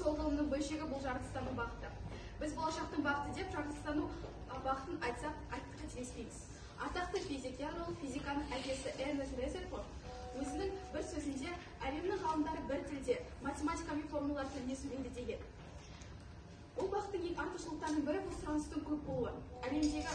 сол ғылымның бөлшегі бұл жаратылыстану бағыты. Біз болашақтың бағыты деп жаратылыстану бағытын айтсақ қателеспейміз. Атақты физикер, ол физиканың әкесі Эрнест Резерфорд өзінің бір сөзінде әлемнің ғалымдары бір тілде математика мен формулалар тілінде сөйлейді деген. Ол бағыттың ең артықшылықтарының бірі бұл сұраныстың көп болуы. Әлемдегі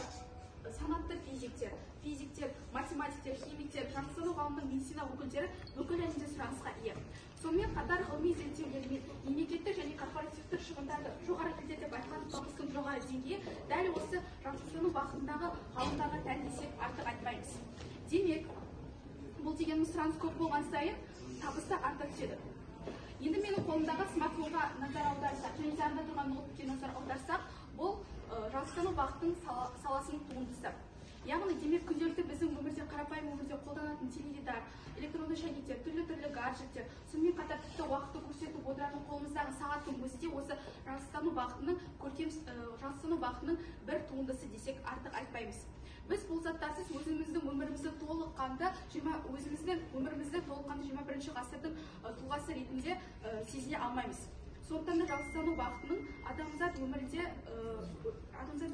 санатты физиктер, математиктер, химиктер, жаратылыстану ғылымының медицина өкілдері бүкіл әлемде сұранысқа ие. Сонымен қатар ғылыми зерттеулер мен мемлекеттік және корпоративтік шығындарды жоғары тілде деп айтқан табыстың жоғары деңгейі дәл осы жаратылыстану бағытындағы ғалымдарға тән десек артық айтпаймыз. Демек, бұл дегеніміз сұраныс көп болған сайын табыс та арта түседі. Енді менің қолымдағы смартфонға назар аударсақ, және жанында тұрған ноутбукке назар аударсақ, бұл жаратылыстану бағытының саласының туындысы. Яғни, демек күнделікті біздің өмірде, қарапайым өмірде қолданатын теледидар, электронды шәйнектер, түрлі гаджеттер, сонымен қатар тіпті уақытты көрсетіп отыратын қолымыздағы сағаттың өзі де осы жаратылыстану бағытының бір туындысы десек артық айтпаймыз. Біз бұл заттарсыз өзіміздің өмірімізді толыққанды 21 ғасырдың тұлғасы ретінде сезіне алмаймыз. Сондықтан да жаратылыстану бағытының адамзат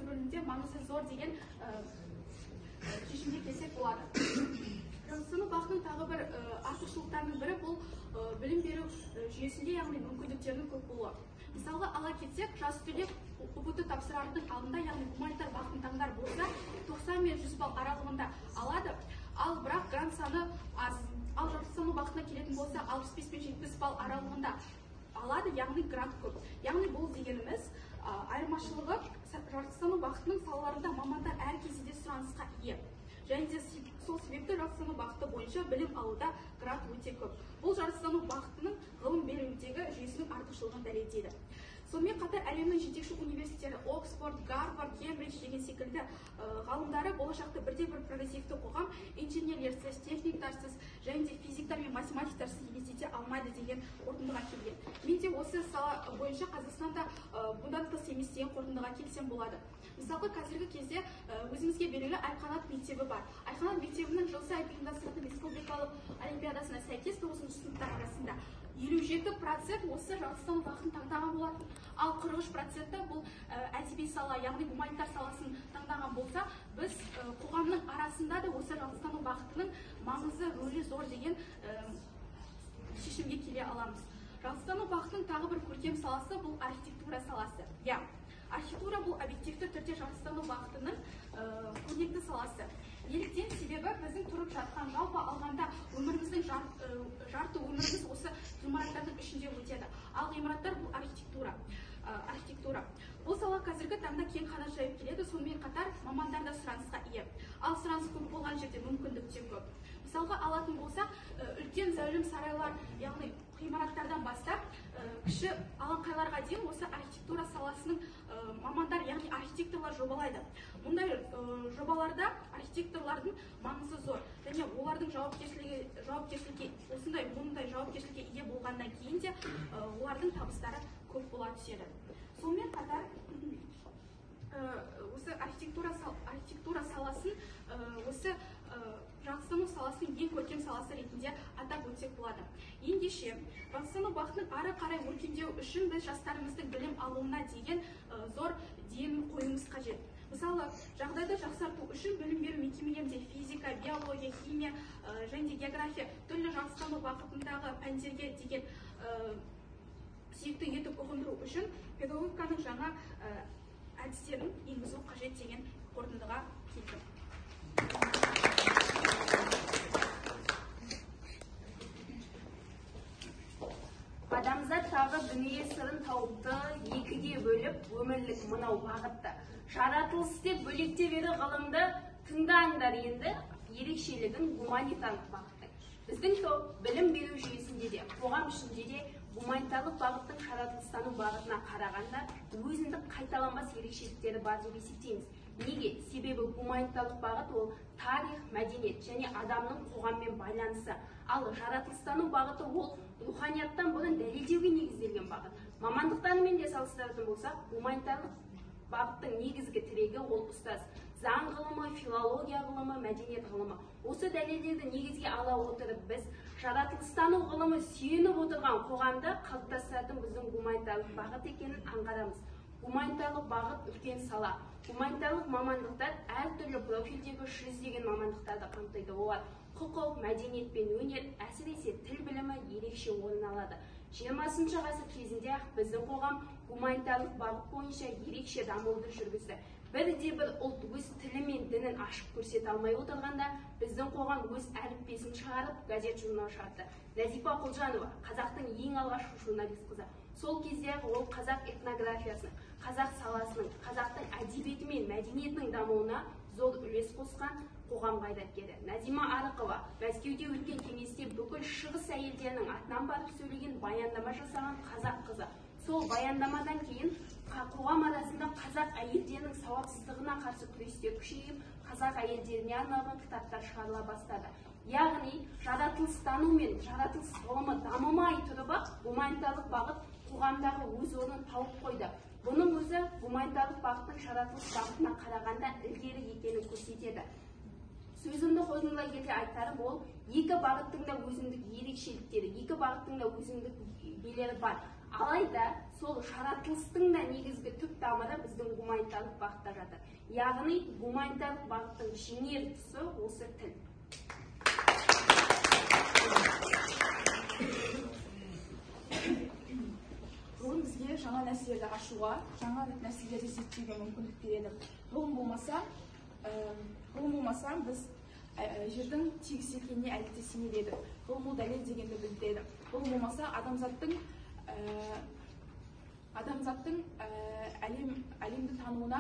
өмірінде маңызы зор деген шешімге келсек болады. Жаратылыстану бағытының тағы бір артықшылықтарының бірі бұл білім беру жүйесінде, яғни мүмкіндіктерінің көп болуы. Мысалға ала кетсек, жас түлек ұбт тапсырардың алдында, яғни гуманитар бағытын таңдар болса, 90 мен 100 балл аралығында алады, ал бірақ грант саны аз. Ал жаратылыстану бағытына келетін болса, 65 пен 70 балл аралығында алады, яғни грант көп. Яғни бұл дегеніміз айырмашылығы жаратылыстану бағытының салаларында мамандар әр кезде сұранысқа ие. Және де сол себепті жаратылыстану бағыты бойынша білім алуда грант өте көп. Бұл жаратылыстану бағытының ғылым берудегі жүйесінің артықшылығын дәлелдейді. Сонымен қатар әлемнің жетекші университеттері Оксфорд, Гарвард, Кембридж деген секілді ғалымдары болашақта бірде-бір прогрессивті қоғам инженерлерсіз, техниктарсыз, және де физиктар мен математиктарсыз елестете алмайды деген қорытындыға келген. Мен де осы сала бойынша Қазақстанда бұдан тыс емес деген қорытындыға келсем болады. Мысалы, қазіргі кезде өзімізге белгілі Айқанат мектебі бар. Айқанат мектебінің жыл сайын ұйымдастырылатын республикалық олимпиадасына сәйкес 9-шы сыныптар арасында 57% осы жаратылыстану бағытын таңдаған болатын. Ал 43% бұл әдеби сала, яғни гуманитар саласын таңдаған болса, біз қоғамның арасында да осы жаратылыстану бағытының маңызы, рөлі зор деген шешімге келе аламыз. Жаратылыстану бағытының тағы бір көркем саласы бұл архитектура саласы. Архитектура бұл объективті түрде жаратылыстану бағытының көрнекті саласы. Неліктен? Себебі біздің тұрып жатқан жалпы алғанда өміріміздің жарты өміріміз осы ғимараттардың ішінде өтеді. Ал ғимараттар бұл архитектура. Бұл сала қазіргі таңда кең қанат жайып келеді, сонымен қатар мамандар да сұранысқа ие. Ал сұраныс көп болған жерде мүмкіндік те көп. Мысалға алатын болсақ, үлкен зәулім сарайлар, яғни ғимараттардан бастап, кіші алаңқайларға дейін осы архитектура саласының мамандар, яғни архитекторлар жобалайды. Мұндай жобаларда архитекторлардың маңызы зор. Және олардың мұндай жауапкершілікке ие болғаннан кейін де олардың табыстары көп бола түседі. Сонымен қатар осы архитектура саласын осы жаратылыстану саласының ең көркем саласы ретінде атап өтсек болады. Ендеше, жаратылыстану бағытының ары қарай өркендеу үшін біз жастарымыздың білім алуына деген зор ден қоюымыз қажет. Мысалы, жағдайды жақсарту үшін білім беру мекемелерінде физика, биология, химия және де география түрлі жаратылыстану бағытындағы пәндерге деген сүйікті етіп ұғындыру үшін педагогиканың жаңа әдістерін енгізу қажет деген қорытындыға келдім. Адамзат тағы дүние сырын тауыпты, екіге бөліп өмірлік мынау бағытты. Жаратылыс деп бөлектеп еді ғылымды, тыңдаңдар енді ерекшелігін гуманитарлық бағытты. Біздің топ білім беру жүйесінде де, қоғам ішінде де гуманитарлық бағыттың жаратылыстану бағытына қарағанда өзіндік қайталанбас ерекшеліктері бар деп есептейміз. Неге? Себебі гуманитарлық бағыт ол тарих, мәдениет және адамның қоғаммен байланысы. Ал жаратылыстану бағыты ол руханияттан бұрын дәлелдеуге негізделген бағыт. Мамандықтарымен де салыстыратын болсақ, гуманитарлық бағыттың негізгі тірегі ол ұстаз. Заң ғылымы, филология ғылымы, мәдениет ғылымы. Осы дәлелдерді негізге ала отырып біз жаратылыстану ғылымы сүйеніп отырған қоғамда қалыптасатын біздің гуманитарлық бағыт екенін аңғарамыз. Гуманитарлық бағыт үлкен сала. Гуманитарлық мамандықтар әртүрлі профильдегі жүздеген мамандықтарды қамтиды. Олар құқық, мәдениет пен өнер, әсіресе тіл білімі ерекше орын алады. 20 ғасыр кезінде біздің қоғам гуманитарлық бағыт бойынша ерекше дамуды жүргізді. Бір ұлт өз тілі мен дінін ашып көрсете алмай отырғанда, біздің қоғам өз әліппесін шығарып, газет журнал шығарды. Назипа Құлжанова, қазақтың ең алғашқы журналист қызы. Сол кезде ол қазақ этнографиясының, қазақ саласының, қазақтың әдебиеті мен мәдениетінің дамуына зор үлес қосқан қоғам қайраткері. Назима Арықова Мәскеуде өткен кеңесте бүкіл шығыс әйелдерінің атынан барып сөйлеген, баяндама жасаған қазақ қызы. Сол баяндамадан кейін қоғам арасында қазақ әйелдерінің сауатсыздығына қарсы күресте күшейіп, қазақ әйелдеріне арналған кітаптар шығарыла бастады. Яғни, жаратылыстану мен жаратылыс ғылымы дамымай тұрып, гуманитарлық бағыт қоғамдағы өз орнын тауып қойды. Бұның өзі гуманитарлық бағыттың жаратылыс бағытына қарағанда ілгері екенін көрсетеді. Сөзімді қорытындылай келе айтарым ол, екі бағыттың да өзіндік ерекшеліктері, екі бағыттың да өзіндік белері бар. Алайда, сол жаратылыстың да негізгі түп тамыры біздің гуманитарлық бағытта жатыр. Яғни, гуманитарлық бағыттың жеңер тұсы осы тіл. Ғылым бізге жаңа нәрселерді ашуға, жаңа нәрселерді зерттеуге мүмкіндік береді. Ғылым болмаса біз жердің тегіс екеніне әлі де сенер едік. Ғылым ол дәлел дегенді білдіреді. Ғылым болмаса адамзаттың әлемді тануына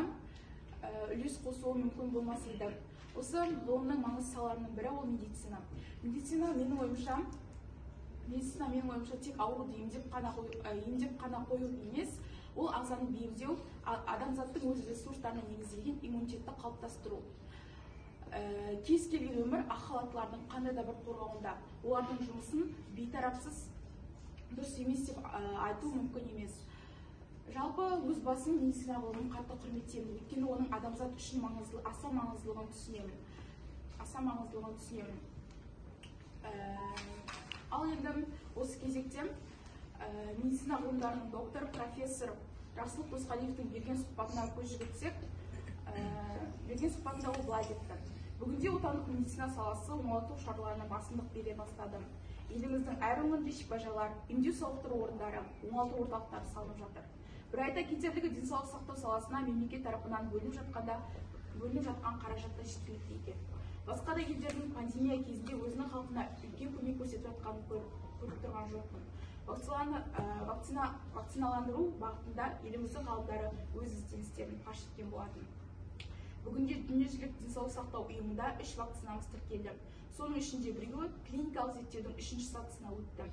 үлес қосуы мүмкін болмас еді. Осы ғылымның маңызды салаларының бірі ол медицина. Медицина менің ойымша тек ауруды емдеп қана қою емес, ол ағзаны бейімдеу, адамзаттың өз ресурстарына негізделген иммунитетті қалыптастыру. Кез келген өмір ақ халаттылардың қандай да бір қорғауында. Олардың жұмысын бейтарапсыз дұрыс емес деп айту мүмкін емес. Жалпы өз басым медицина ғылымын қатты құрметтеймін, өйткені оның адамзат үшін аса маңыздылығын түсінемін. Ал енді осы кезекте медицина ғылымдарының доктор, профессор Жақсылық Досқалиевтің берген сұхбатына көз жүгіртсек, берген сұхбатында ол былай депті: бүгінде отандық медицина саласы оңалту шараларына басымдық бере бастады. Еліміздің әр өңірінде шипажайлар, емдеу сауықтыру орындары, оңалту орталықтары салынып жатыр. Бір айта кетерлігі, денсаулық сақтау саласына мемлекет тарапынан бөлініп жатқан қаражатта жеткілікті екен. Басқа да елдердің пандемия кезінде өзінің халқына үлкен көмек көрсетіп жатқанын көріп тұрған жоқпын. Вакциналандыру бағытында еліміздің ғалымдары өз ізденістерін паш еткен болатын. Бүгінде дүниежүзілік денсаулық сақтау ұйымында 3 вакцинамыз тіркелді. Соның ішінде біреуі клиникалық зерттеудің 3-ші сатысына өтті.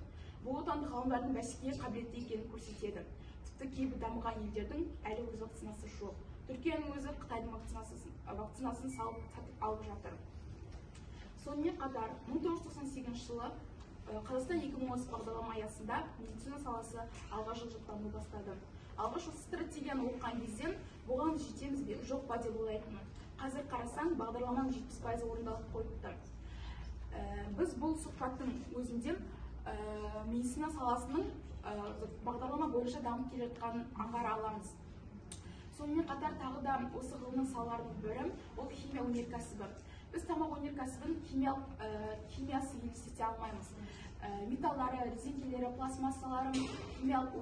Бұл отандық ғалымдардың бәсекеге қабілетті екенін көрсетеді. Тіпті кейбір дамыған елдердің әлі өз вакцинасы жоқ. Түркияның өзі Қытайдың вакцинасын сатып алып жатыр. Сонымен қатар 1998 жылы Қазақстан 2030 бағдарлама аясында медицина саласы алға жылжымай бастады. Алғаш осы стратегияны оқыған кезден бұған жетеміз бе, жоқ па деп ойлайтынмын. Қазір қарасаң, бағдарламаның 70% орындалып қойыпты. Біз бұл сұхбаттың өзінде медицина саласының бағдарлама бойынша дамып келе жатқанын аңғара аламыз. Сонымен қатар тағы да осы ғылымның салаларының бірі ол химия өнеркәсібі. Біз тамақ өнеркәсібін химиясы елестете алмаймыз. Металлары, резеңкелері, пластмассалары химиялық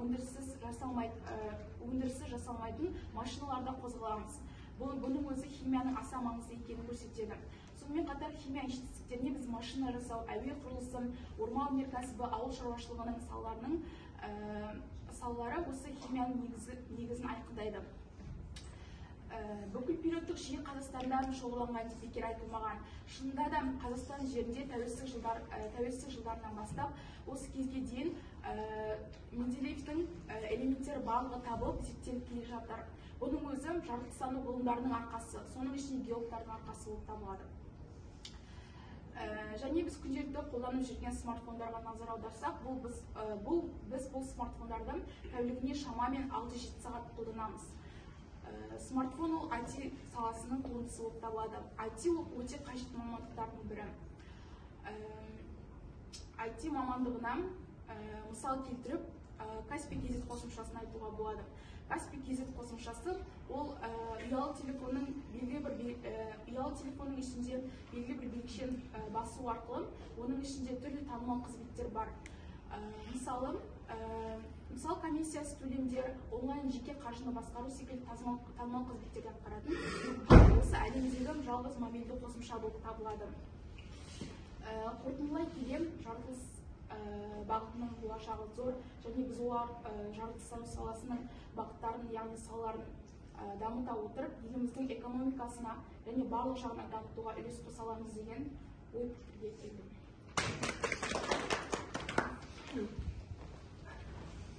өндірісі жасалмайтын машиналарда қозғаламыз. Бұның өзі химияның аса маңызды екенін көрсетеді. Сонымен қатар химия институттеріне біз машина жасау, әуе құрылысы, орман өнеркәсібі, ауыл шаруашылығының салалары осы химияның негізін айқындайды. Бүкіл периодтық жүйе Қазақстанда шоғырланған деп бекер айтылмаған. Шынында да Қазақстан жерінде тәуелсіздік жылдарынан бастап осы кезге дейін Менделеевтің элементтері барлығы табылып зерттеліп келе жатыр. Бұның өзі жаратылыстану ғылымдарының арқасы, соның ішінде геологтардың арқасы болып табылады. Және біз күнделікті қолданып жүрген смартфондарға назар аударсақ, біз бұл смартфондарды тәулігіне шамамен 6-7 сағат қолданамыз. Смартфон ол IT саласының туындысы болып табылады. IT ол өте қажетті мамандықтардың бірі. IT мамандығынан мысал келтіріп, Каспий KZ қосымшасын айтуға болады. Каспий KZ қосымшасы ол ұялы телефонның ішінде белгілі бір белгішен басу арқылы оның ішінде түрлі танымал қызметтер бар. Мысал комиссиясы төлемдер, онлайн жеке қаржыны басқару секілді танымал қызметтерді атқаратын осы әлемдегі жалғыз мобильді қосымша болып табылады. Қорытындылай келе, жаратылыс бағытының болашағы зор, және біз олар жаратылыстану саласының бағыттарын, яғни салаларын дамыта отырып, еліміздің экономикасына және барлық жағынан дамытуға үлес қоса аламыз деген ой пікірге келдім.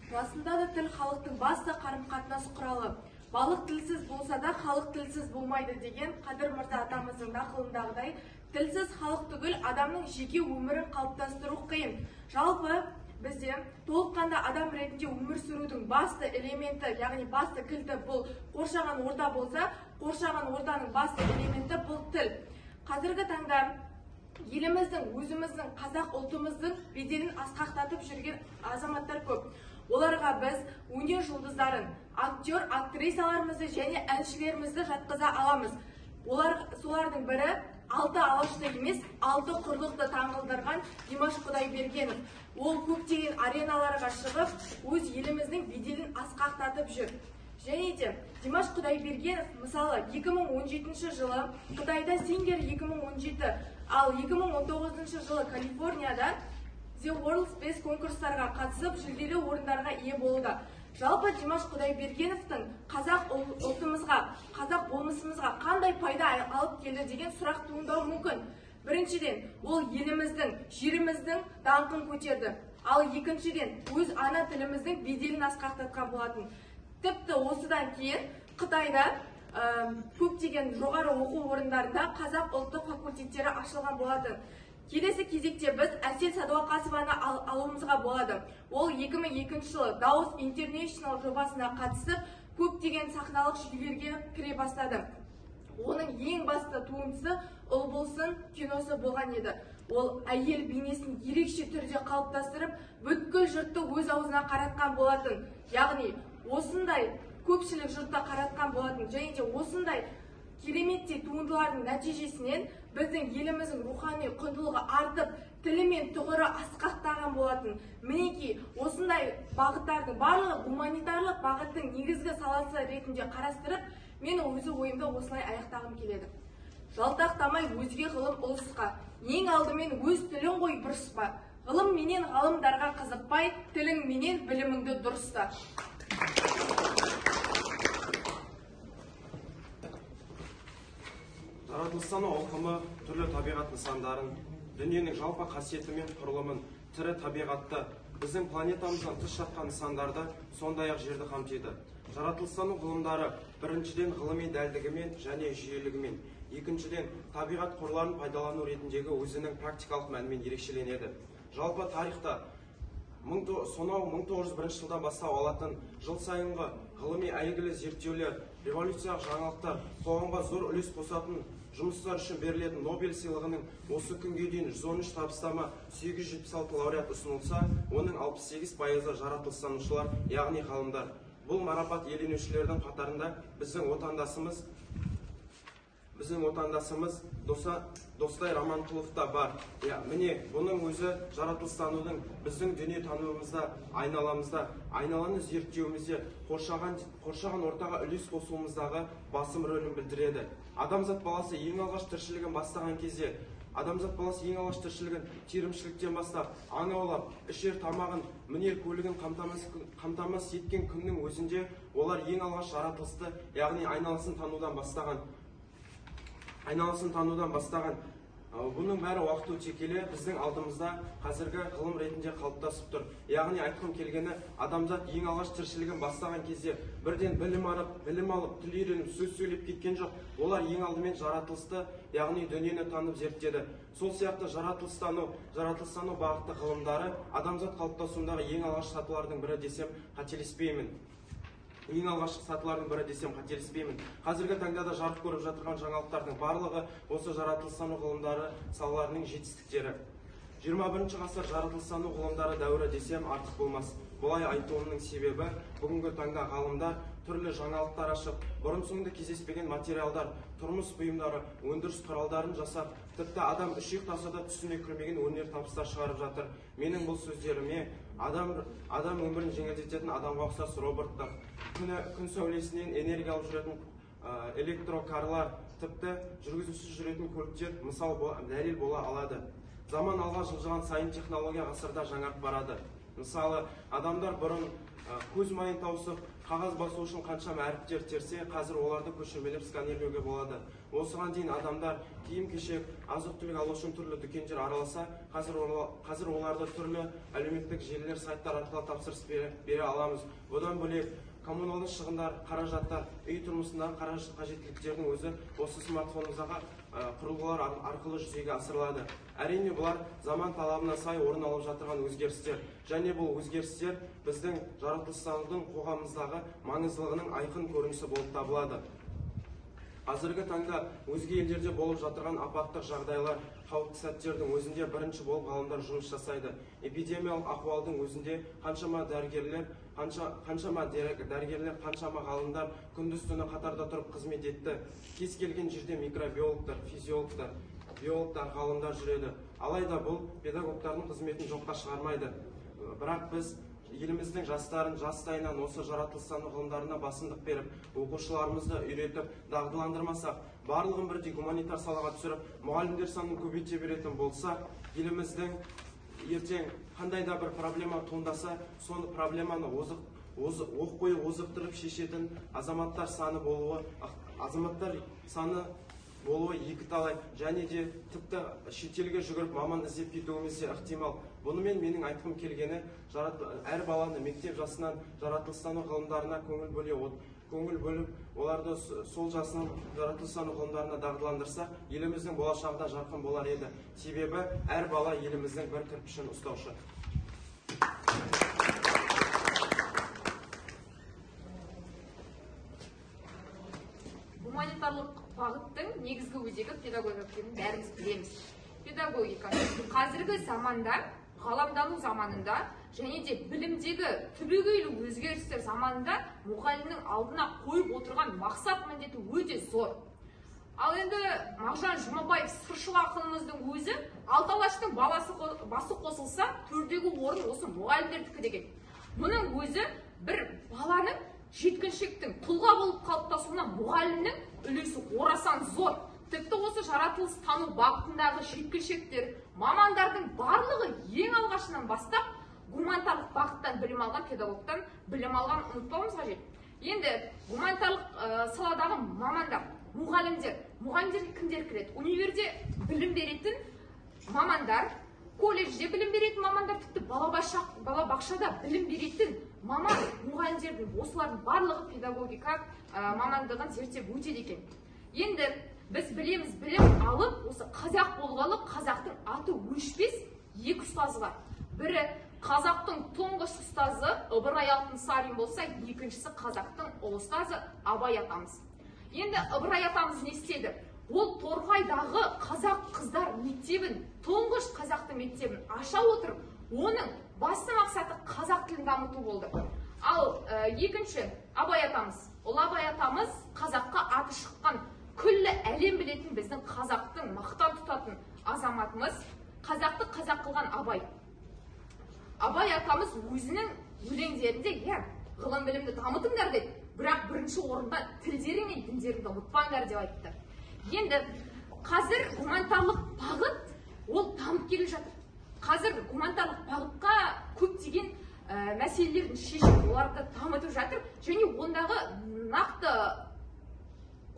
Расында да тіл халықтың басты қарым-қатынас құралы. Балық тілсіз болса да халық тілсіз болмайды деген Қадыр Мырза атамыздың нақылындағыдай, тілсіз халық түгіл адамның жеке өмірін қалыптастыру қиын. Жалпы бізде толыққанды адам ретінде өмір сүрудің басты элементі, яғни басты кілті бұл қоршаған орта болса, қоршаған ортаның басты элементі бұл тіл. Қазіргі таңда еліміздің, өзіміздің, қазақ ұлтымыздың беделін асқақтатып жүрген азаматтар көп. Оларға біз өнер жұлдыздарын, актер, актрисаларымызды және әншілерімізді жатқыза аламыз. Солардың бірі 6 алашты емес, 6 құрлықты таңғалдырған Димаш Құдайбергенов. Ол көптеген ареналарға шығып, өз еліміздің беделін асқақтатып жүр. Және де Димаш Құдайбергенов мысалы 2017 жылы Қытайда Singer 2017, ал 2019 жылы Калифорнияда The World's Best конкурстарға қатысып, жүлделі орындарға ие болуда. Жалпы Димаш Құдайбергеновтың қазақ ұлтымызға, қазақ болмысымызға қандай пайда алып келді деген сұрақ туындауы мүмкін. Біріншіден, ол еліміздің, жеріміздің даңқын көтерді. Ал екіншіден, өз ана тіліміздің беделін асқақтатқан болатын. Тіпті осыдан кейін Қытайда көптеген жоғары оқу орындарында қазақ ұлттық факультеттері ашылған болатын. Келесі кезекте біз Әсел Садуақасованы алуымызға болады. Ол 2002 жылы Dawes International жобасына қатысып, көптеген сахналық жүйелерге кіре бастады. Оның ең басты туындысы «Ұл болсын» киносы болған еді. Ол әйел бейнесін ерекше түрде қалыптастырып, бүткіл жұртты өз аузына қаратқан болатын. Яғни, осындай көпшілік жұртта қаратқан болатын. Және де осындай кереметтей туындылардың нәтижесінен біздің еліміздің рухани құндылығы артып, тілі мен тұғыры асқақтаған болатын. Мінекей, осындай бағыттардың барлығы гуманитарлық бағыттың негізгі саласы ретінде қарастырып, мен өзі ойымды осылай аяқтағым келеді. Жалтақтамай өзге ғылым ұлысқа, ең алдымен өз тілін ғой бұрыспа. Ғылым менен ғалымдарға қызықпай, тілің менен біліміңді дұрыста. Жаратылыстану ұғымы түрлі табиғат нысандарын, дүниенің жалпы қасиеті мен құрылымын, тірі табиғатты, біздің планетамыздан тыс жатқан нысандарды, сондай-ақ жерді қамтиды. Жаратылыстану ғылымдары біріншіден ғылыми дәлдігімен және жүйелігімен, екіншіден табиғат қорларын пайдалану ретіндегі өзінің практикалық мәнімен ерекшеленеді. Жалпы тарихта сонау 1901 жылдан бастау алатын жыл сайынғы ғылыми әйгілі зерттеулер, революциялық жаңалықтар, қоғамға зор үлес қосатын жұмыстар үшін берілетін Нобель сыйлығының осы күнге дейін 113 табыстама 876 лауреат ұсынылса, оның 68% жаратылыстанушылар, яғни ғалымдар. Бұл марапат иеленушілердің қатарында біздің отандасымыз Достай Раманқұлов та бар. Міне, бұның өзі жаратылыстанудың біздің дүние тануымызда, айналамызда, айналаны зерттеуімізде, қоршаған ортаға үлес қосуымыздағы басым рөлін білдіреді. Адамзат баласы ең алғаш тіршілігін бастаған кезде, терімшіліктен бастап, аң аулап, ішер тамағын, мінер көлігін қамтамасыз еткен күннің өзінде олар ең алғаш жаратылысты, яғни айналасын танудан бастаған. Бұның бәрі уақыт өте келе біздің алдымызда қазіргі ғылым ретінде қалыптасып тұр. Яғни айтқым келгені, адамзат ең алғаш тіршілігін бастаған кезде бірден білім алып, тіл үйреніп, сөз сөйлеп кеткен жоқ. Олар ең алдымен жаратылысты, яғни дүниені танып зерттеді. Сол сияқты жаратылыстану бағытты ғылымдары адамзат қалыптасуындағы ең алғаш сатылардың бірі десем қателеспеймін. Қазіргі таңда да жарық көріп жатырған жаңалықтардың барлығы осы жаратылыстану ғылымдары салаларының жетістіктері. 21 ғасыр жаратылыстану ғылымдары дәуірі десем артық болмас. Бұлай айтуымның себебі, бүгінгі таңда ғалымдар түрлі жаңалықтар ашып, бұрын-соңды кездеспеген материалдар, тұрмыс бұйымдары, өндіріс құралдарын жасап, тіпті адам үш ұйықтаса да түсіне кірмеген өнер табыстар шығарып жатыр. Менің бұл сөздеріме адам өмірін жеңілдететін адамға ұқсас роботтар, күн сәулесінен энергия алып жүретін электрокарлар, тіпті жүргізушісіз жүретін көліктер мысал дәлел бола алады. Заман алға жылжыған сайын технология ғасырда жаңарып барады. Мысалы, адамдар бұрын көз майын тауысып, қағаз басу үшін қаншама әріптер терсе, қазір оларды көшірмелеп сканерлеуге болады. Осыған дейін адамдар киім-кешек, азық-түлік алу үшін түрлі дүкендер араласа, қазір оларды түрлі әлеуметтік желілер, сайттар арқылы тапсырыс бере аламыз. Бұдан бөлек коммуналды шығындар, қаражаттар, үй тұрмысындағы қажеттіліктердің өзі осы смартфонымыздағы құрылғылар арқылы жүзеге асырылады. Әрине бұлар заман талабына сай орын алып жатырған өзгерістер, және бұл өзгерістер біздің жаратылыстанудың қоғамымыздағы маңыздылығының айқын көрінісі болып табылады. Қазіргі таңда өзге елдерде болып жатырған апаттық жағдайлар, қауіпті сәттердің өзінде бірінші болып ғалымдар жұмыс жасайды. Эпидемиялық ахуалдың өзінде қаншама дәрігерлер, қаншама ғалымдар күндіз-түні қатарда тұрып қызмет етті. Кез келген жерде микробиологтар, физиологтар, биологтар, ғалымдар жүреді. Алайда бұл педагогтардың қызметін жоққа шығармайды. Бірақ біз еліміздің жастарын жастайынан осы жаратылыстану ғылымдарына басымдық беріп, оқушыларымызды үйретіп, дағдыландырмасақ, барлығын бірдей гуманитар салаға түсіріп, мұғалімдер санын көбейте беретін болса, еліміздің ертең қандай да бір проблема туындаса, соны проблеманы оқ бойы озықтырып шешетін азаматтар саны болуы екі талай, және де тіпті шетелге жүгіріп маман іздеп кетуіміз де ықтимал. Бұнымен менің айтқым келгені, әр баланы мектеп жасынан жаратылыстану ғылымдарына көңіл бөліп, оларды сол жасынан жаратылыстану ғылымдарына дағдыландырса, еліміздің болашағында жарқын болар еді. Себебі әр бала еліміздің бір кірпішін ұстаушы. Гуманитарлық бағыттың негізгі өзегі педагогика екенін бәріміз білеміз. Педагогика қазіргі заманда, ғаламдану заманында және де білімдегі түбегейлі өзгерістер заманында мұғалімнің алдына қойып отырған мақсат міндеті өте зор. Ал енді Мағжан Жұмабаев сыршыл ақынымыздың өзі алты алаштың басы қосылса, төрдегі орын осы мұғалімдердікі деген. Мұның өзі бір баланың жеткіншектің тұлға болып қалыптасуына мұғалімнің үлесі орасан зор. Тіпті осы жаратылыстану бағытындағы жеткіншектер, мамандардың барлығы ең алғашынан бастап гуманитарлық бағыттан білім алған, педагогтан білім алған ұмытпауымыз қажет. Енді гуманитарлық саладағы мамандар, мұғалімдерге кімдер кіреді? Универде білім беретін мамандар, колледжде білім беретін мамандар, тіпті балабақшада білім беретін маман мұғалімдердің, осылардың барлығы педагогика мамандығын зерттеп өтеді екен. Енді біз білеміз, білім алып, осы қазақ болғалы қазақтың аты өшпес екі ұстазы бар. Бірі қазақтың тұңғыш ұстазы Ыбырай Алтынсарин болса, екіншісі қазақтың ұлы ұстазы Абай атамыз. Енді Ыбырай атамыз не істеді? Ол Торғайдағы қазақ қыздар мектебін, тұңғыш қазақтың мектебін аша отырып, оның басты мақсаты қазақ тілін дамыту болды. Ал екінші Абай атамыз. Ол Абай атамыз қазаққа аты шыққан, күллі әлем білетін біздің қазақтың мақтан тұтатын азаматымыз, қазақты қазақ қылған Абай. Абай атамыз өзінің өлеңдерінде, ғылым білімді дамытыңдар деді, бірақ бірінші орында тілдерің мен діндеріңді ұмытпаңдар деп айтты. Енді қазір гуманитарлық бағыт ол дамып келе жатыр. Қазір гуманитарлық бағытқа көптеген мәселелерін шешіп, оларды дамытып жатыр, және ондағы нақты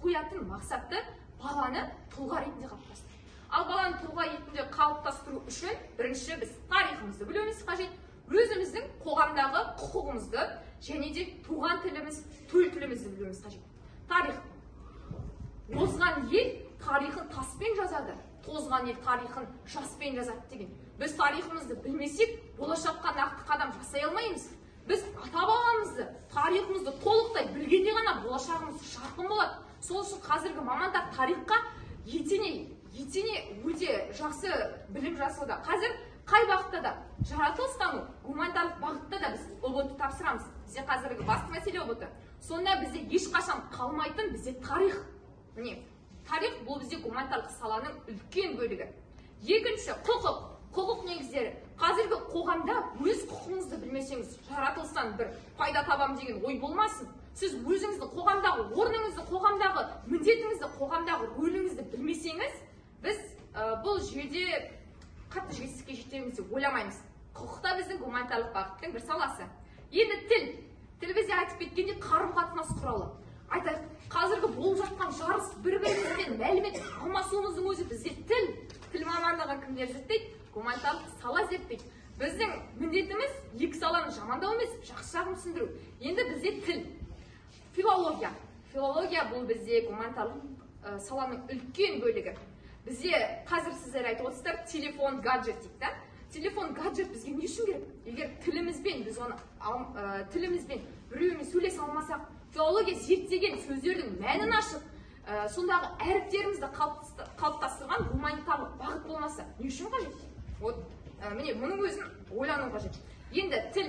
қоятын мақсаты баланы тұлға ретінде қалыптастыру. Ал баланы тұлға ретінде қалыптастыру үшін бірінші біз тарихымызды білуіміз қажет, өзіміздің қоғамдағы құқығымызды және де туған тіліміз, төл тілімізді білуіміз қажет. Тарих. Озған ел тарихын таспен жазады, тозған ел тарихын жаспен жазады деген. Біз тарихымызды білмесек, болашаққа нақты қадам жасай алмаймыз. Біз ата-бабамызды, тарихымызды толықтай білгенде ғана болашағымыз жарқын болады. Сол үшін қазіргі мамандар тарихқа етене өте жақсы білім жасауда. Қазір қай бағытта да жаратылыстану гуманитарлық бағытта да біз ұбт тапсырамыз. Бізде қазіргі басты мәселе ұбт. Сонда бізде ешқашан қалмайтын бізде тарих. Міне, тарих бұл бізде гуманитарлық саланың үлкен бөлігі. Екінші, құқық негіздері. Қазіргі қоғамда өз құқығыңызды білмесеңіз, жаратылыстан бір пайда табам деген ой болмасын. Сіз өзіңізді қоғамдағы орныңызды, қоғамдағы міндетіңізді, қоғамдағы рөліңізді білмесеңіз, біз бұл жүйеде қатты жетістікке жетеміз деп ойламаймыз. Құқықта біздің гуманитарлық бағыттың бір саласы. Енді тіл бізде айтып кеткенде қарым-қатынас құралы. Айтайық, қазіргі болып жатқан жарыс бір-бірімізбен мәлімет алмасуымыздың өзі бізде тіл мамандығын кімдер зерттейді? Гуманитарлық сала зерттейді. Біздің міндетіміз екі саланы жамандау емес, жақсы жағын түсіндіру. Енді бізде тіл. Филология бұл бізде гуманитарлық саланың үлкен бөлігі. Бізде қазір сіздер айтып отырсыздар, телефон, гаджет дейді. Телефон, гаджет бізге не үшін керек? Егер тілімізбен біреумен сөйлесе алмасақ, филология зерттеген сөздердің мәнін ашып, сондағы әріптерімізді қалыптастырған гуманитарлық бағыт болмаса, не үшін қажет? Міне, мұның өзін ойлану қажет. Енді тіл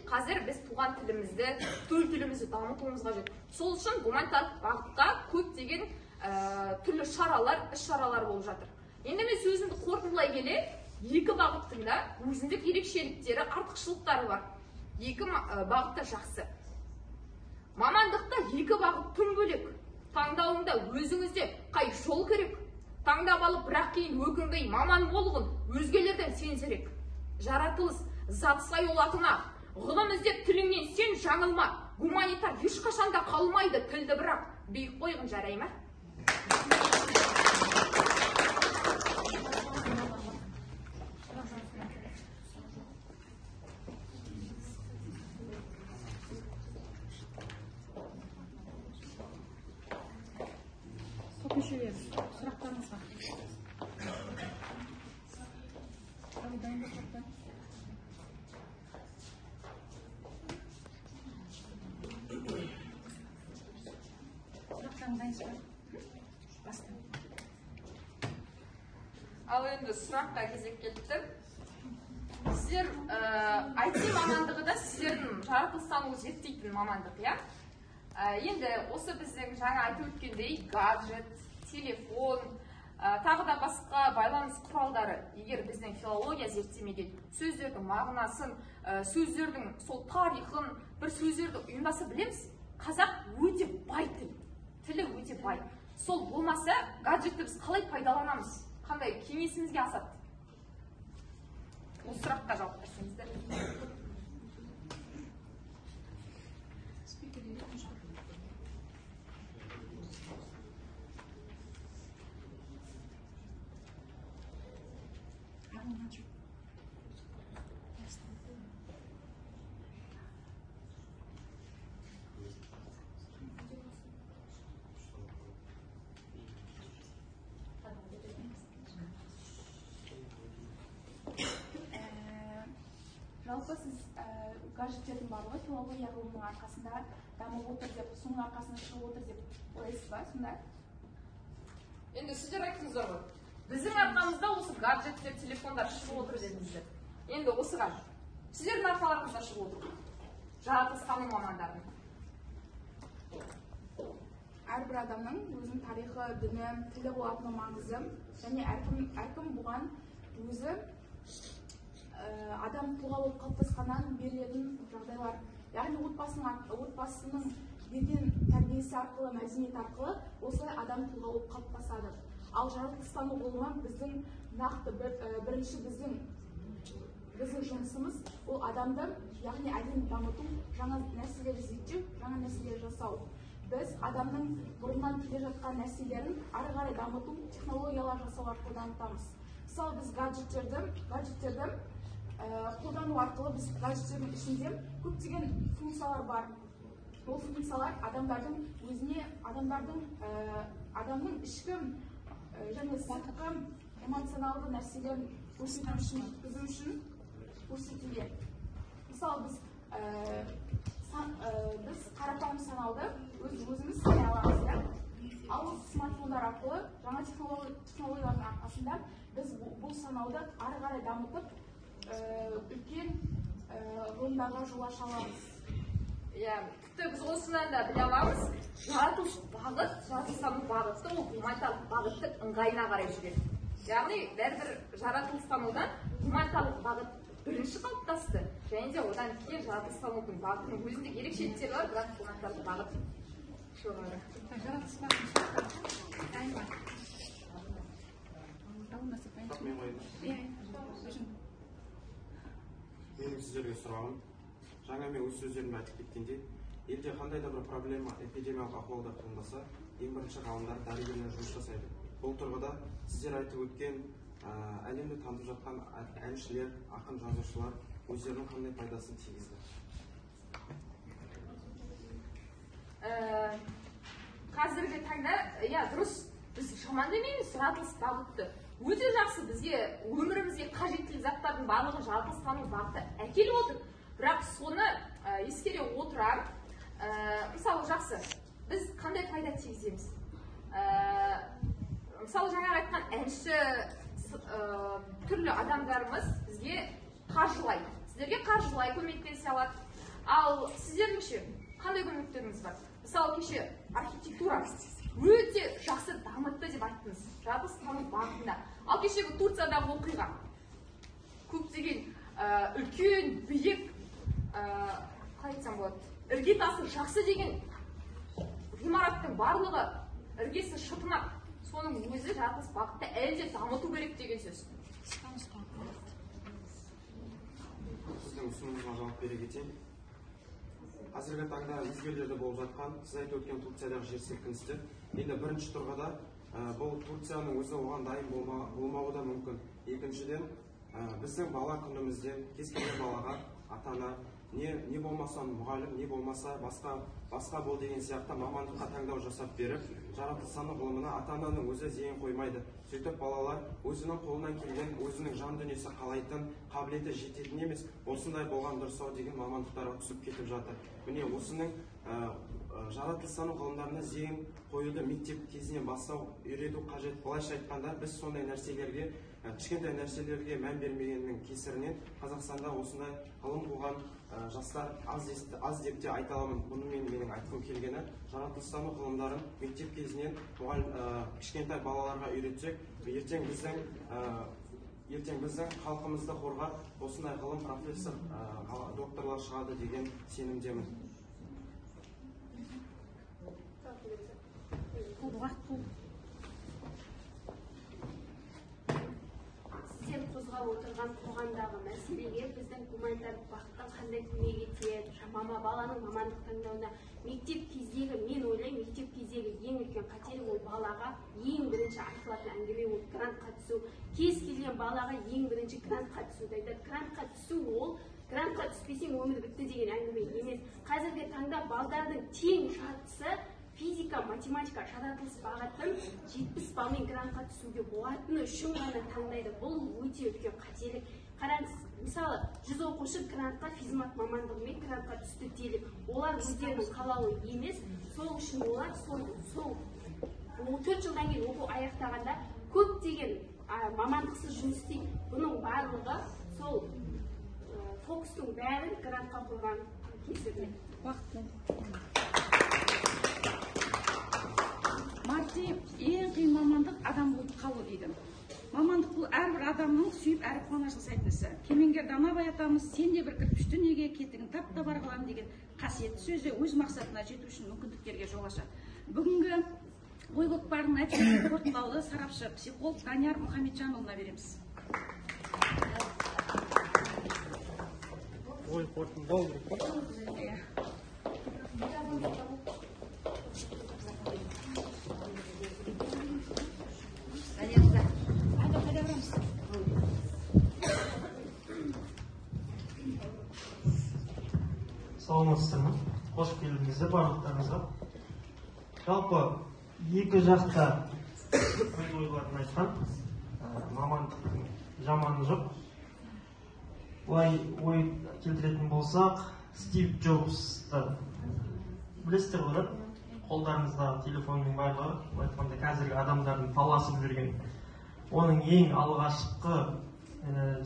қазір біз туған тілімізді, төл тілімізді дамытуымыз қажет. Сол үшін гуманитарлық бағытқа көптеген түрлі іс-шаралар болып жатыр. Енді мен сөзімді қорытындылай келе, екі бағыттың да өзіндік ерекшеліктері, артықшылықтары бар. Екі бағытта жақсы. Мамандықта екі бағыт тым бөлек. Таңдауында өзіңізде қай жол керек? Таңдап алып, бірақ кейін өкінбей маман болғын, өзгелерден сенсірек. Жаратылыс, зат сай олатына, ғылым іздеп тіліңнен сен жаңылма. Гуманитар ешқашанда қалмайды тілді, бірақ биік қойғын жарай ма? Сұрақтарыңызға. Ал енді сұраққа кезек келді. Сіздер IT мамандығы да сіздердің жаратылыстануды зерттейтін мамандық, иә? Енді осы біздің жаңа айтып өткендей гаджет, телефон, тағы да басқа байланыс құралдары, егер біздің филология зерттемеген сөздердің мағынасын, сөздердің сол тарихын, бір сөздерді ұйымдаса білеміз. Қазақ өте бай тілі өте бай. Сол болмаса, гаджетті біз қалай пайдаланамыз? Қандай кеңесімізге асады? Бұл сұраққа жауап берсеңіздер. Жалпы сіз гаджеттердің барлығы филология ғылымының арқасында дамып отыр деп, соның арқасында шығып отыр деп ойлайсыз ба, сонда? Енді сіздер айттыңыздар ғой. Біздің арқамызда осы гаджеттер, телефондар шығып отыр дедіңіздер. Енді осыған. Сіздердің арқаларыңызда шығып отыр. Жаратылыстану мамандарының. Әрбір адамның өзінің тарихы, діні, тілі болатыны маңызды, және әркім бұған өзі адам тұлға болып қалыптасқаннан берілетін жағдайлар. Яғни отбасының берген тәрбиесі арқылы, мәдениет арқылы осылай адам тұлға болып қалыптасады. Ал жаратылыстану ғылымы біздің нақты бірінші біздің жұмысымыз ол адамды, яғни әлемді дамыту, жаңа нәрселер зерттеу, жаңа нәрселер жасау. Біз адамның бұрыннан келе жатқан нәрселерін ары қарай дамыту, технологиялар жасау арқылы дамытамыз. Мысалы біз гаджеттерді қолдану арқылы біз гаджеттердің ішінде көптеген функциялар бар. Ол функциялар адамның ішкі және сыртқы эмоционалды нәрселерін көрсету үшін көрсетілген. Мысалы біз қарапайым санауды өзіміз сай аламыз. Ал смартфондар арқылы, жаңа технологиялардың арқасында біз бұл жаратылыс санауды ары қарай дамытып үлкен ғылымдарға жол аша аламыз. Иә, тіпті біз осынан да біле аламыз, жаратылыс бағыт, жаратылыстану бағыты ол гуманитарлық бағыттың ыңғайына қарай жүреді. Яғни бәрібір жаратылыстанудан гуманитарлық бағыт бірінші қалыптасты, және де одан кейін жаратылыстанудың бағытының өзіндік ерекшеліктері бар, бірақ гуманитарлық бағыт жоғары. Менің сіздерге сұрағым, жаңа мен өз сөздерімде айтып кеткендей, елде қандай да бір проблема эпидемиялық ахуалда туындаса, ең бірінші ғалымдар, дәрігерлер жұмыс жасайды. Бұл тұрғыда сіздер айтып өткен әлемді танытып жатқан әншілер, ақын, жазушылар өздерінің қандай пайдасын тигізді? Қазіргі таңда, иә, дұрыс, біз жаман демейміз, жаратылыс бағытты өте жақсы, бізге өмірімізге қажеттілік заттардың барлығы жаратылыстану бағыты әкеліп отыр. Бірақ соны ескере отыра, мысалы жақсы, біз қандай пайда тигіземіз? Мысалы жаңа айтқан әнші түрлі адамдарымыз бізге қаржылай, сіздерге қаржылай көмектесе алады. Ал сіздеріңше қандай көмектеріңіз бар? Мысалы кеше архитектура өте жақсы дамытты деп айттыңыз, жаратылыстану бағытында. Ал кешегі Турциядағы оқиға көптеген үлкен биік, қалай айтсам болады, іргетасы жақсы деген ғимараттың барлығы іргесі шытынап, соның өзі жаратылыс бағытта әлі де дамыту керек деген сөз. Сіздің ұсынымыңызға жауап бере кетейін. Қазіргі таңда өзгелерде болып жатқан, сіз айтып өткен Турциядағы жер сілкіністер, енді бірінші тұрғыда бұл Турцияның өзі оған дайын болмауы да мүмкін. Екіншіден, біздің бала күнімізде кез келген балаға ата-ана не болмаса мұғалім, не болмаса басқа бол деген сияқты мамандыққа таңдау жасап беріп, жаратылыстану ғылымына ата-ананың өзі зейін қоймайды. Сөйтіп балалар өзінің қолынан келген, өзінің жан дүниесі қалайтын, қабілеті жететін емес, осындай болған дұрыс-ау деген мамандықтарға түсіп кетіп жатыр. Міне осының жаратылыстану ғылымдарына зейін қоюды мектеп кезінен бастау, үйрету қажет. Былайша айтқанда, біз сондай нәрселерге, кішкентай нәрселерге мән бермегеннің кесірінен Қазақстанда осындай ғылым қуған жастар аз деп те айта аламын. Бұнымен менің айтқым келгені, жаратылыстану ғылымдарын мектеп кезінен кішкентай балаларға үйретсек, ертең біздің халқымызды қорғап, осындай ғылым профессор, докторлар шығады деген сенімдемін. Сіздер қозғап отырған қоғамдағы мәселеге біздің гуманитарлық бағыттан қандай көмек етеді, баланың мамандық таңдауына мектеп кездегі, мен ойлаймын, мектеп кездегі ең үлкен қателік ол балаға ең бірінші айтылатын әңгіме ол грантқа түсу. Кез келген балаға ең бірінші грантқа түсуді айтады. Грантқа түсу ол грантқа түспесең өмір бітті деген әңгіме емес. Қазіргі таңда балдардың тең жартысы физика, математика, жаратылыс бағытын 70 балмен грантқа түсуге болатыны үшін ғана таңдайды. Бұл өте үлкен қателік. Қараңыз, мысалы, 100 оқушы грантқа физмат мамандығымен грантқа түсті делік. Олар өздерінің қалауы емес, сол үшін олар сол 4 жылдан кейін оқу аяқтағанда көптеген мамандықсыз жұмыс істейді. Бұның барлығы сол фокустың бәрін грантқа қойған кесірінен. Марти, ең қиын мамандық адам болып қалу дейді. Мамандық бұл әрбір адамның сүйіп әрі қуана жасайтын ісі. Кемеңгер Данабай атамыз сен де бір кірпіш дүниеге кетігін тап бар қылам деген қасиетті сөзі өз мақсатына жету үшін мүмкіндіктерге жол ашады. Бүгінгі ой көкпарының нәтижесін қорытындылауды сарапшы психолог Данияр Мұхамеджанұлына береміз. Ой, қорытындылау керек. Саламатсыздар ма? Қош келдіңіздер барлықтарыңызға. Жалпы екі жақта өз ойларын айтқан, мамандықтың жаманы жоқ. Былай ой келтіретін болсақ, Стив Джобсты білесіздер ғой, қолдарыңыздағы телефонның барлығы, айтқанда қазіргі адамдардың таласып жүрген оның ең алғашқы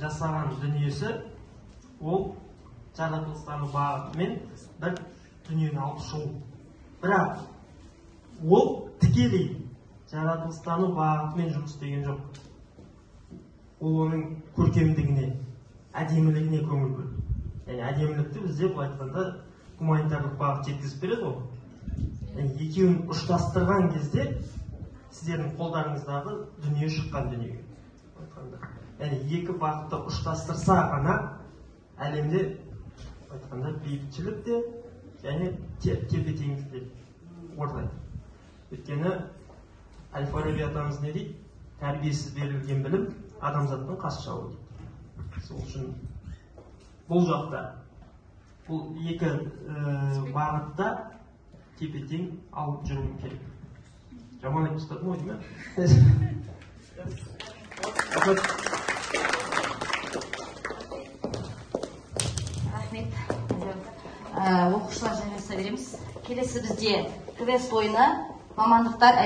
жасаған дүниесі ол жаратылыстану бағытымен бір дүниені алып шығу. Бірақ ол тікелей жаратылыстану бағытымен жұмыс істеген жоқ. Ол оның көркемдігіне, әдемілігіне көңіл бөлді. Яғни әдемілікті бізде былай айтқанда гуманитарлық бағыт жеткізіп береді ғой. Екеуін ұштастырған кезде сіздердің қолдарыңыздағы дүние шыққан дүниеге. Яғни екі бағытты ұштастырса ғана әлемде айтқанда бейбітшілік те және тепе-теңдік те орнайды. Өйткені Әл-Фараби атамыз не дейді? Тәрбиесіз берілген білім адамзаттың қас жауы дейді. Сол үшін бұл жақта бұл екі бағытта тепе-тең алып жүру керек. Жаман айтып ұстадым ғой, деймін. Рахмет. Оқушылар жайласа береміз. Келесі бізде квест ойыны мамандықтар